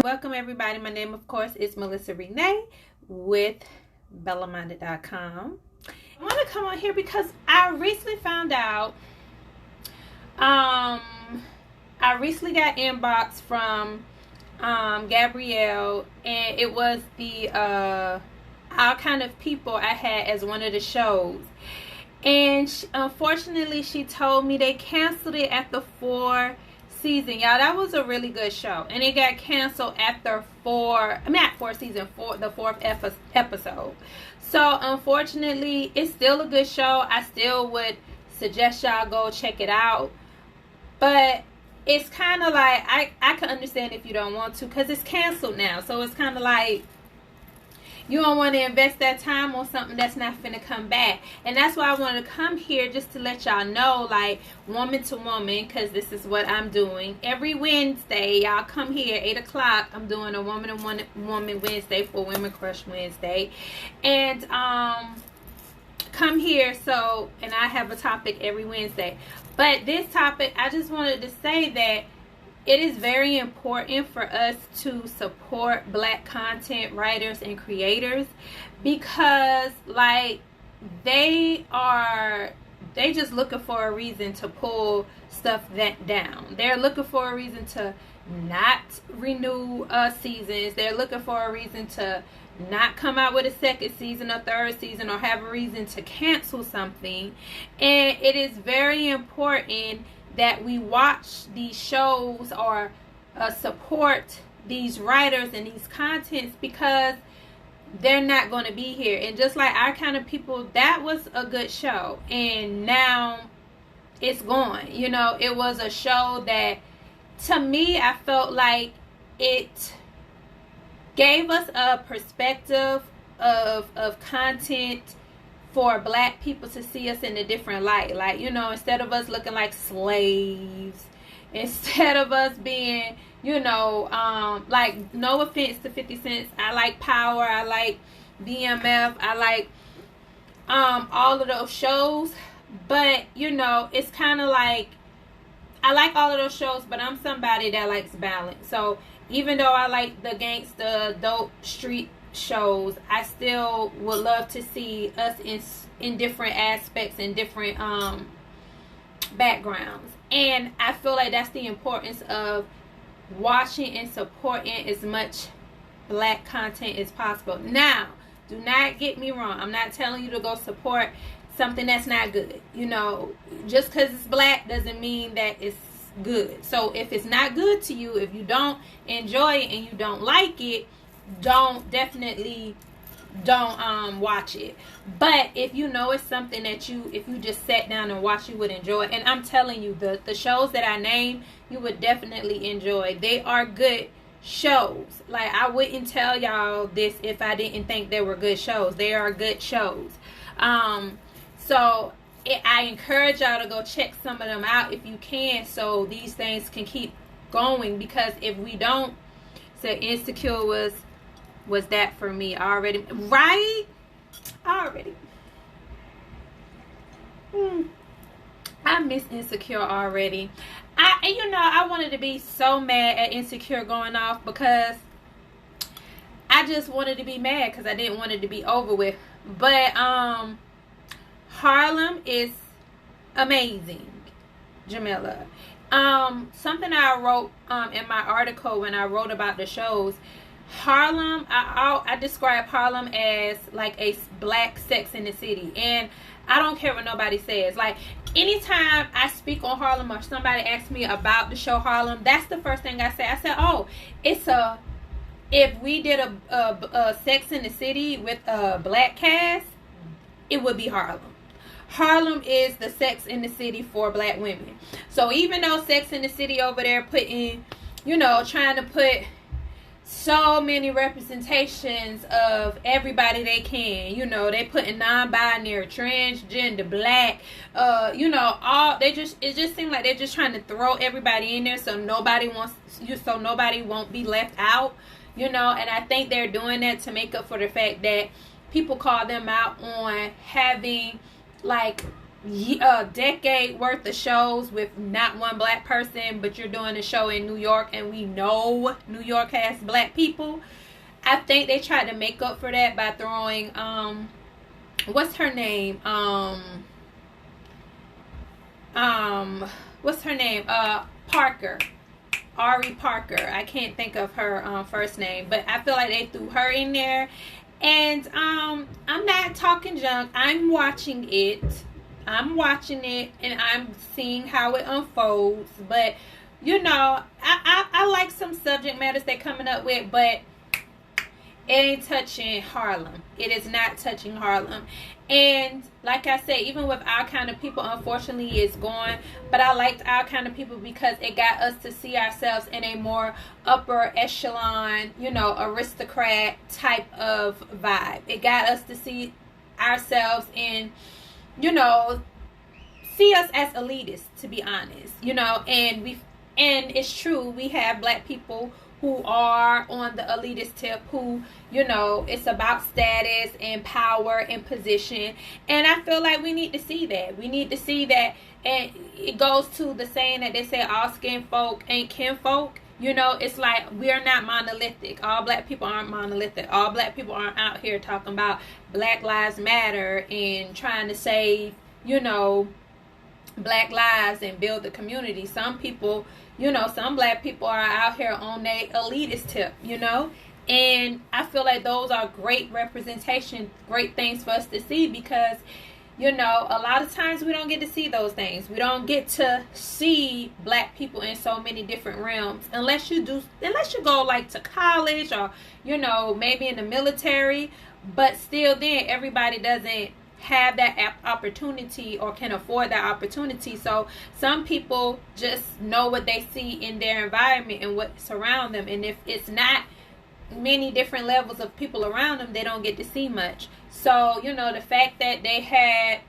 welcome everybody. My name, of course, is Melissa Renee with BellaMinded.com. I want to come on here because I recently found out, I recently got inbox from Gabrielle, and it was the Our Kind of People I had as one of the shows. And unfortunately, she told me they canceled it after 4 seasons. Y'all, that was a really good show. And it got canceled after the 4th episode. So, unfortunately, it's still a good show. I still would suggest y'all go check it out. But it's kind of like, I can understand if you don't want to, because it's canceled now. So, it's kind of like, you don't want to invest that time on something that's not finna come back. And that's why I wanted to come here, just to let y'all know, like, woman to woman, because this is what I'm doing. Every Wednesday, y'all come here, 8 o'clock, I'm doing a woman to woman Wednesday for Women Crush Wednesday. And, come here, and I have a topic every Wednesday. But this topic, I just wanted to say that it is very important for us to support Black content writers and creators, because like they just looking for a reason to pull stuff down. They're looking for a reason to not renew seasons. They're looking for a reason to not come out with a second season or third season, or have a reason to cancel something. And it is very important that we watch these shows or support these writers and these contents, because they're not going to be here. And just like Our Kind of People, that was a good show, and now it's gone. You know, it was a show that, to me, I felt like it gave us a perspective of content for Black people to see us in a different light. Like, you know, instead of us looking like slaves, instead of us being, you know, like, no offense to 50 Cent, I like Power, I like BMF, I like all of those shows. But, you know, it's kind of like, I like all of those shows, but I'm somebody that likes balance. So even though I like the gangsta, dope, street shows, I still would love to see us in different aspects and different backgrounds. And I feel like that's the importance of watching and supporting as much Black content as possible. Now, do not get me wrong, I'm not telling you to go support something that's not good. You know, just because it's Black doesn't mean that it's good. So if it's not good to you, if you don't enjoy it and you don't like it, definitely don't watch it. But if you know it's something that if you just sat down and watched, you would enjoy. And I'm telling you, the shows that I named, you would definitely enjoy. They are good shows. Like, I wouldn't tell y'all this if I didn't think they were good shows. They are good shows. So I encourage y'all to go check some of them out if you can, so these things can keep going. Because if we don't, so Insecure was that for me already, right? Already. I miss Insecure already. I wanted to be so mad at Insecure going off, because I just wanted to be mad because I didn't want it to be over with. But Harlem is amazing, Jamila. Something I wrote in my article when I wrote about the shows, Harlem, I describe Harlem as like a Black Sex in the City. And I don't care what nobody says. Like, anytime I speak on Harlem or somebody asks me about the show Harlem, that's the first thing I say. I said, oh, if we did a Sex in the City with a Black cast, it would be Harlem. Harlem is the Sex in the City for Black women. So even though Sex in the City over there putting, you know, trying to put so many representations of everybody they can, you know, they putting non-binary, transgender, Black, you know, it just seems like they're just trying to throw everybody in there so nobody won't be left out, you know. And I think they're doing that to make up for the fact that people call them out on having like a decade worth of shows with not one black person, but you're doing a show in New York and we know New York has black people. I think they tried to make up for that by throwing what's her name? What's her name? Parker. Ari Parker. I can't think of her first name, but I feel like they threw her in there. And I'm not talking junk. I'm watching it and I'm seeing how it unfolds. But you know, I like some subject matters they're coming up with, but it ain't touching Harlem. It is not touching Harlem. And like I said, even with Our Kind of People, unfortunately, it's gone. But I liked Our Kind of People because it got us to see ourselves in a more upper echelon, you know, aristocrat type of vibe. It got us to see ourselves in, you know, see us as elitists, to be honest. You know, and it's true, we have black people who are on the elitist tip, who, you know, it's about status and power and position. And I feel like we need to see that. We need to see that. And it goes to the saying that they say all skin folk ain't kinfolk. You know, it's like we're not monolithic. All black people aren't monolithic. All black people aren't out here talking about Black Lives Matter and trying to save, you know, black lives and build the community. Some people, you know, some black people are out here on their elitist tip, you know. And I feel like those are great representation, great things for us to see, because, you know, a lot of times we don't get to see those things. We don't get to see black people in so many different realms unless you go like to college or, you know, maybe in the military. But still then, everybody doesn't have that opportunity or can afford that opportunity. So some people just know what they see in their environment and what surround them, and if it's not many different levels of people around them, they don't get to see much. So, you know, the fact that they had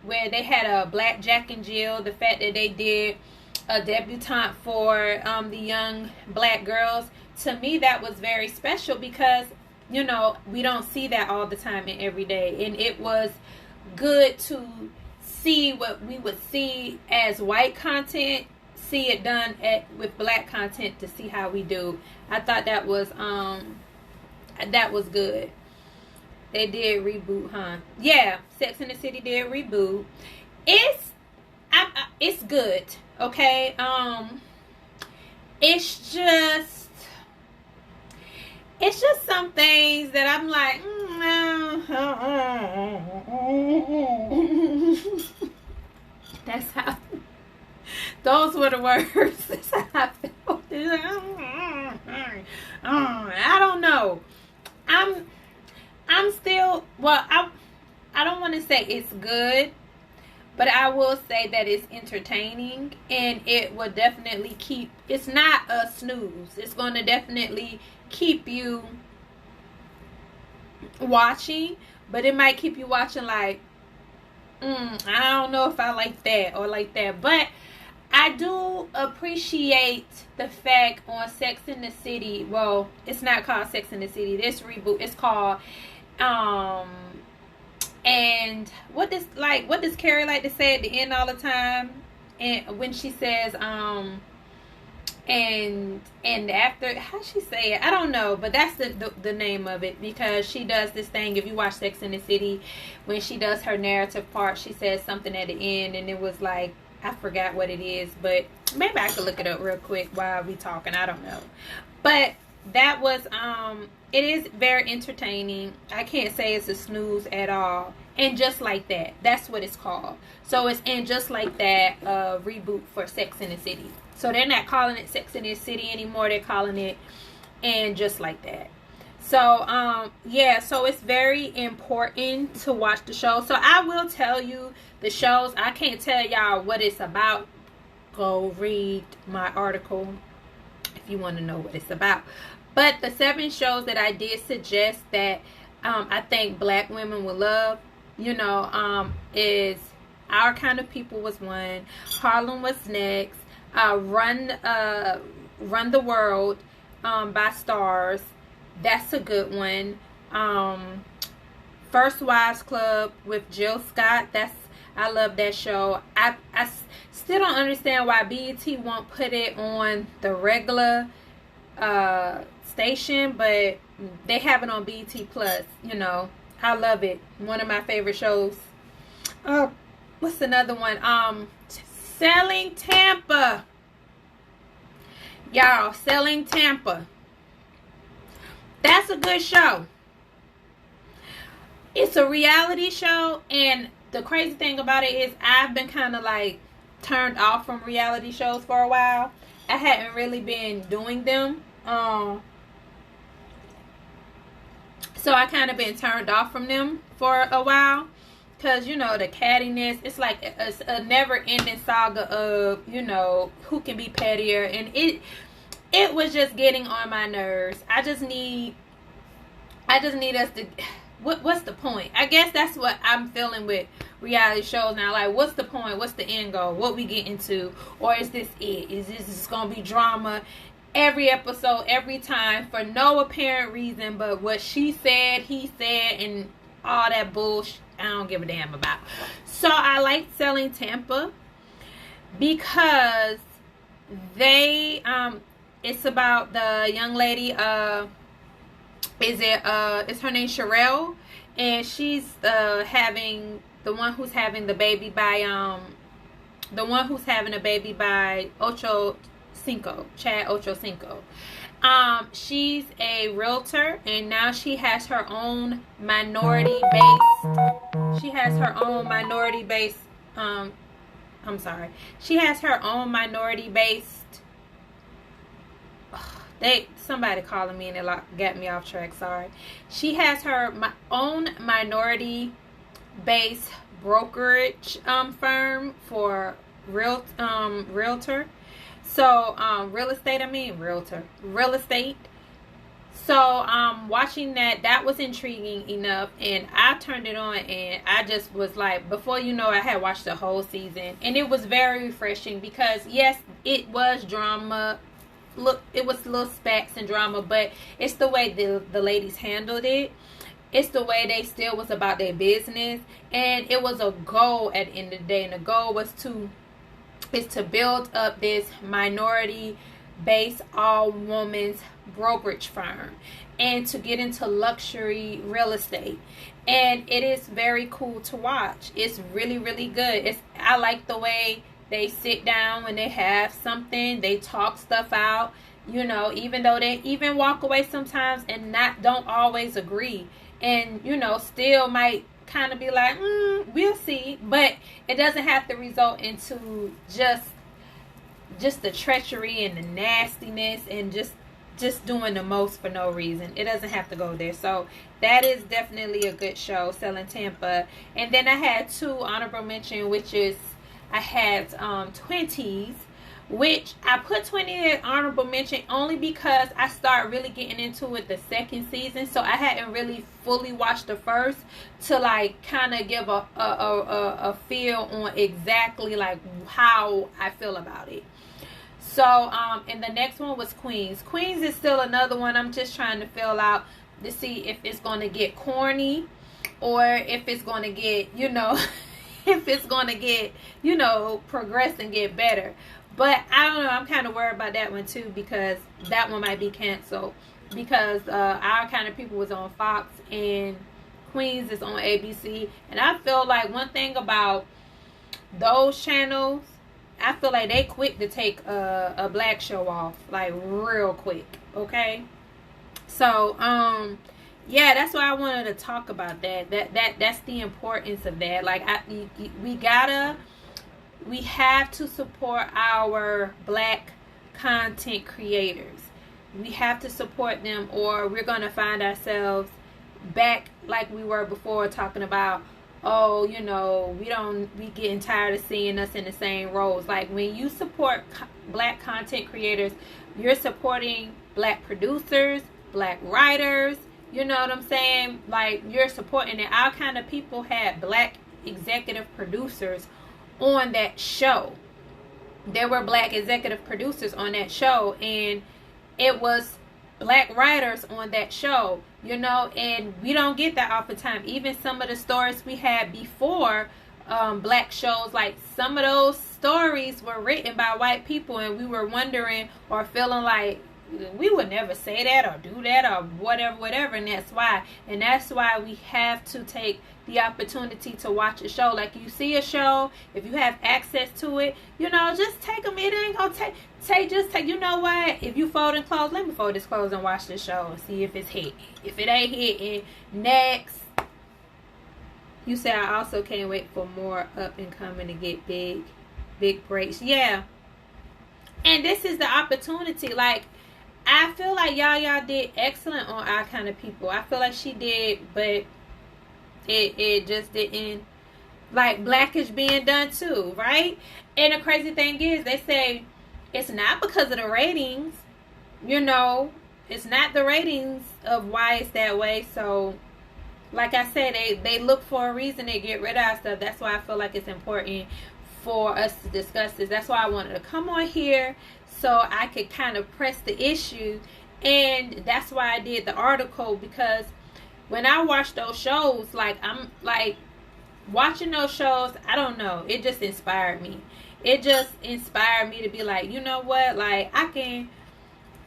a black Jack and Jill, the fact that they did a debutante for the young black girls, to me that was very special, because, you know, we don't see that all the time and every day. And it was good to see what we would see as white content, see it done with black content, to see how we do. I thought that was good. They did reboot, huh? Yeah, Sex and the City did reboot. It's good, okay? It's just some things that I'm like, that's how, those were the words. That's how I felt. I don't know. I'm still, well, I don't want to say it's good, but I will say that it's entertaining, and it will definitely it's not a snooze. It's going to definitely keep you watching, but it might keep you watching like, I don't know if I like that or like that. But I do appreciate the fact on Sex and the City, well, it's not called Sex and the City, this reboot, it's called and what does Carrie like to say at the end all the time? And when she says and after, how she say it, I don't know, but that's the name of it, because she does this thing. If you watch Sex and the City, when she does her narrative part, she says something at the end, and it was like, I forgot what it is, but maybe I could look it up real quick while we talking. I don't know, but that was it is very entertaining. I can't say it's a snooze at all. And Just Like That, that's what it's called. So it's And Just Like That, reboot for Sex and the City. So they're not calling it Sex and the City anymore. They're calling it And Just Like That. So yeah, so it's very important to watch the show. So I will tell you the shows. I can't tell y'all what it's about. Go read my article if you want to know what it's about. But the 7 shows that I did suggest that I think black women will love, you know, is Our Kind of People was one, Harlem was next, Run the World by Stars, that's a good one. First Wives Club with Jill Scott, I love that show. I still don't understand why BET won't put it on the regular station, but they have it on BET Plus. You know, I love it. One of my favorite shows. Oh, what's another one? Selling Tampa. Y'all, Selling Tampa. That's a good show. It's a reality show, and the crazy thing about it is I've been kind of like turned off from reality shows for a while. I hadn't really been doing them. So I kind of been turned off from them for a while. Because, you know, the cattiness, it's like a never-ending saga of, you know, who can be pettier. And it was just getting on my nerves. I just need us to... What's the point? I guess that's what I'm feeling with reality shows now. Like, what's the point? What's the end goal? What we get into? Or is this it? Is this just going to be drama every episode, every time, for no apparent reason but what she said, he said, and all that bullshit I don't give a damn about. So I like Selling Tampa because they it's about the young lady, is her name Sherelle, and she's having the one who's having a baby by Chad Ochocinco. She's a realtor, and now she has her own minority based. She has her own minority based. She has her own minority based. Somebody calling me and it got me off track. Sorry. She has her own minority based brokerage firm for realtor. So, real estate. So, watching that was intriguing enough, and I turned it on, and I just was like, before you know, I had watched the whole season, and it was very refreshing because, yes, it was drama. Look, it was little spats and drama, but it's the way the ladies handled it. It's the way they still was about their business, and it was a goal at the end of the day, and the goal was to build up this minority based all women's brokerage firm and to get into luxury real estate. And it is very cool to watch. It's really, really good. I like the way they sit down when they have something, they talk stuff out, you know, even though they even walk away sometimes and don't always agree, and, you know, still might kind of be like, we'll see, but it doesn't have to result into just the treachery and the nastiness and just doing the most for no reason. It doesn't have to go there. So that is definitely a good show, Selling Tampa. And then I had two honorable mention, which is I had 20s, which I put 20 in honorable mention only because I started really getting into it the second season, so I hadn't really fully watched the first to like kind of give a feel on exactly like how I feel about it. So and the next one was Queens. Queens is still another one I'm just trying to fill out to see if it's going to get corny or if it's going to get, you know, if it's going to get, you know, progress and get better. But I don't know, I'm kind of worried about that one too, because that one might be canceled because Our Kind of People was on Fox and Queens is on ABC. And I feel like one thing about those channels, I feel like they quick to take a black show off, like real quick, okay? So, yeah, that's why I wanted to talk about that. That's the importance of that. Like, we have to support our black content creators. We have to support them, or we're going to find ourselves back like we were before, talking about, oh, you know, we getting tired of seeing us in the same roles. Like, when you support black content creators, you're supporting black producers, black writers, you know what I'm saying? Like, you're supporting it. Our Kind of People had black executive producers on that show. There were black executive producers on that show, and it was black writers on that show, you know, and we don't get that oftentimes. Even some of the stories we had before, black shows, like some of those stories were written by white people, and we were wondering or feeling like we would never say that or do that or whatever, and that's why we have to take the opportunity to watch a show. Like, you see a show, if you have access to it, just take them. It ain't gonna take, you know what, if you folding clothes, let me fold this clothes and watch this show and see if it's hit. If it ain't hitting, next. You say, I also can't wait for more up and coming to get big breaks. Yeah, and this is the opportunity. Like, I feel like y'all did excellent on Our Kind of People. I feel like she did, but it just didn't. Like, Blackish being done too, right? And the crazy thing is, they say it's not because of the ratings. It's not the ratings of why it's that way. So, like I said, they look for a reason to get rid of stuff. That's why I feel like it's important for us to discuss this. That's why I wanted to come on here, so I could kind of press the issue. And that's why I did the article, because when I watch those shows, I'm watching those shows, I don't know, it just inspired me. It just inspired me to be like, you know what, like, I can,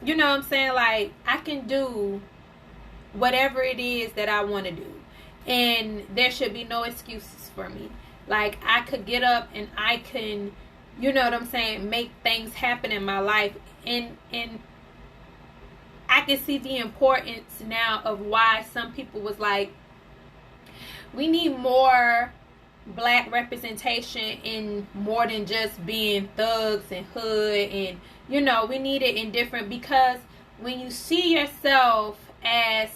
you know what I'm saying, like, I can do whatever it is that I want to do, and there should be no excuses for me. Like, I could get up and I can, you know what I'm saying, make things happen in my life, and I can see the importance now of why some people was like, we need more black representation in more than just being thugs and hood, and we need it in different, because when you see yourself as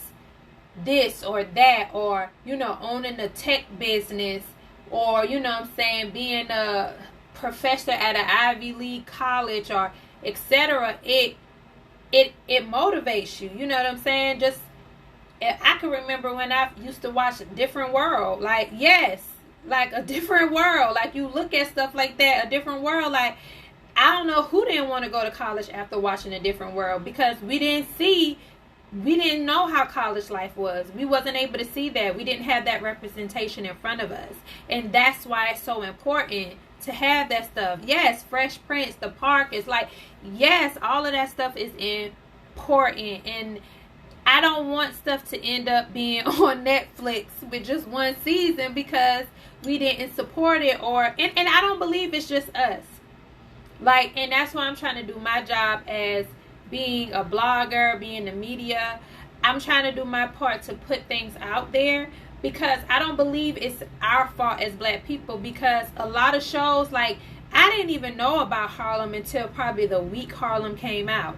this or that, or owning a tech business, or what I'm saying, being a professor at an Ivy League college, or etc., it motivates you. You know what I'm saying? Just, I can remember when I used to watch Different World. Like, yes, like A Different World. Like, you look at stuff like that, A Different World. Like, I don't know who didn't want to go to college after watching A Different World, because we didn't know how college life was. We wasn't able to see that. We didn't have that representation in front of us. And that's why it's so important to have that stuff. Yes, Fresh Prince, The Park, is like, yes, all of that stuff is important. And I don't want stuff to end up being on Netflix with just one season because we didn't support it, and I don't believe it's just us. Like, and that's why I'm trying to do my job as being a blogger, being the media. I'm trying to do my part to put things out there, because I don't believe it's our fault as black people, because a lot of shows, like, I didn't even know about Harlem until probably the week Harlem came out.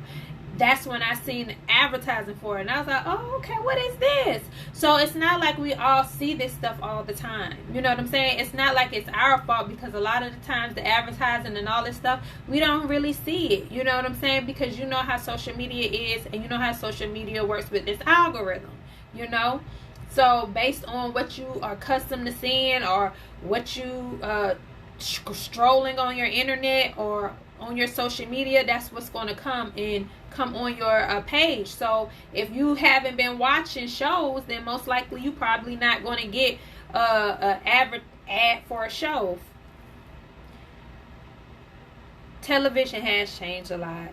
That's when I seen advertising for it, and I was like, oh, okay, what is this? So it's not like we all see this stuff all the time. You know what I'm saying? It's not like it's our fault, because a lot of the times the advertising and all this stuff, we don't really see it. You know what I'm saying? Because you know how social media is, and you know how social media works with this algorithm, So based on what you are accustomed to seeing, or what you strolling on your internet or on your social media, that's what's going to come on your page. So if you haven't been watching shows, then most likely you probably not going to get an ad for a show. Television has changed a lot.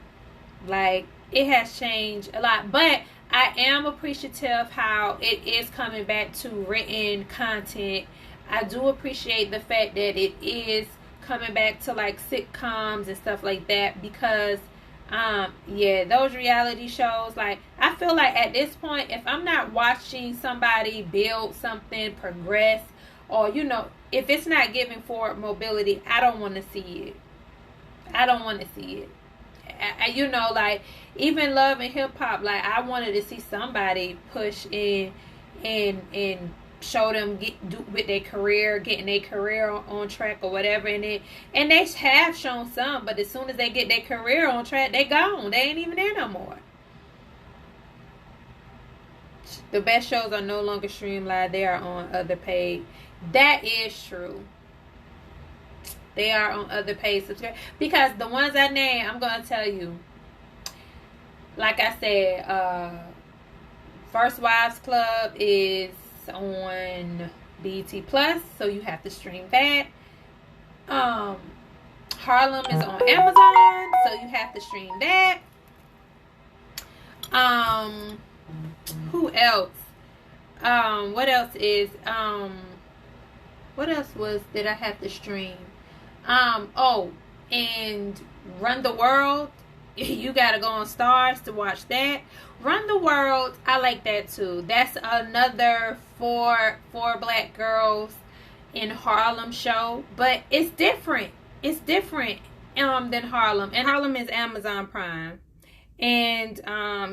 Like, it has changed a lot, but I am appreciative how it is coming back to written content. I do appreciate the fact that it is coming back to like sitcoms and stuff like that, because those reality shows, like, I feel like at this point, if I'm not watching somebody build something, progress, or if it's not giving forward mobility, I don't want to see it. I don't want to see it. Like, even Love and Hip Hop, like, I wanted to see somebody push in and show them with their career, getting their career on track or whatever, and they have shown some, but as soon as they get their career on track, they gone. They ain't even there no more. The best shows are no longer streamed live. They are on other paid. That is true. They are on other paid subscriptions, because the ones I name, I'm gonna tell you, like I said, First Wives Club is on BET Plus, so you have to stream that. Harlem is on Amazon, so you have to stream that. Who else? What else is what else did I have to stream? Oh, and Run the World. You gotta go on Stars to watch that. Run the World, I like that too. That's another four black girls in Harlem show, but it's different. It's different than Harlem, and Harlem is Amazon Prime, and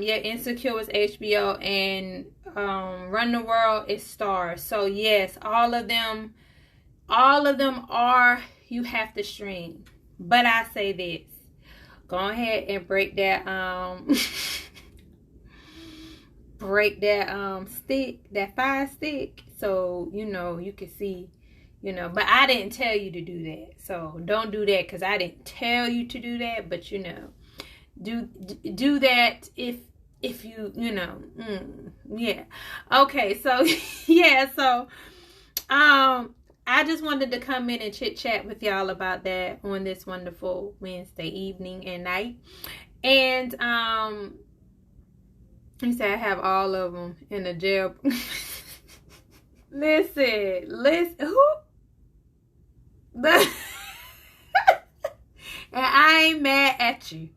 yeah, Insecure is HBO, and Run the World is Stars. So yes, all of them are, you have to stream. But I say this, go ahead and break that stick, that fire stick, so you know you can see, you know. But I didn't tell you to do that, so don't do that, because I didn't tell you to do that. But you know, do that if you know. Yeah, okay. So yeah, so I just wanted to come in and chit chat with y'all about that on this wonderful Wednesday evening and night. And he said I have all of them in the jail. listen, who? And I ain't mad at you.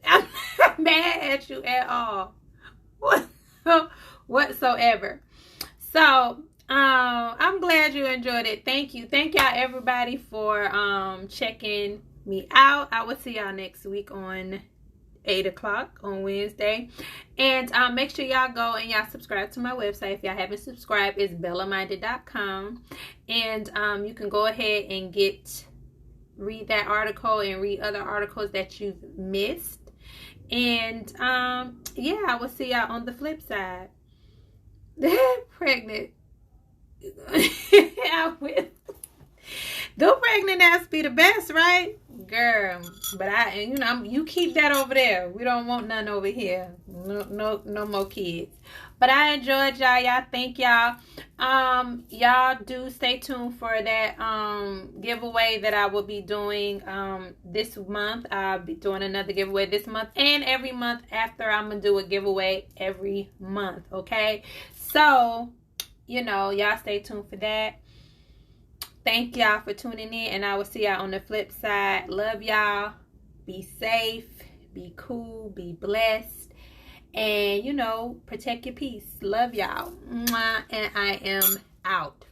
I'm not mad at you at all, whatsoever. So I'm glad you enjoyed it. Thank y'all everybody for checking me out. I will see y'all next week on 8 o'clock on Wednesday. And make sure y'all go and y'all subscribe to my website. If y'all haven't subscribed, it's bellaminded.com. And you can go ahead and read that article and read other articles that you've missed. And yeah, I will see y'all on the flip side. Pregnant. I will. Do pregnant ass be the best, right, girl? But you keep that over there. We don't want none over here. No more kids. But I enjoyed y'all. Y'all, thank y'all. Y'all do stay tuned for that giveaway that I will be doing this month. I'll be doing another giveaway this month, and every month after, I'm gonna do a giveaway every month. Okay, so you know, y'all stay tuned for that. Thank y'all for tuning in, and I will see y'all on the flip side. Love y'all. Be safe, be cool, be blessed, and you know, protect your peace. Love y'all. And I am out.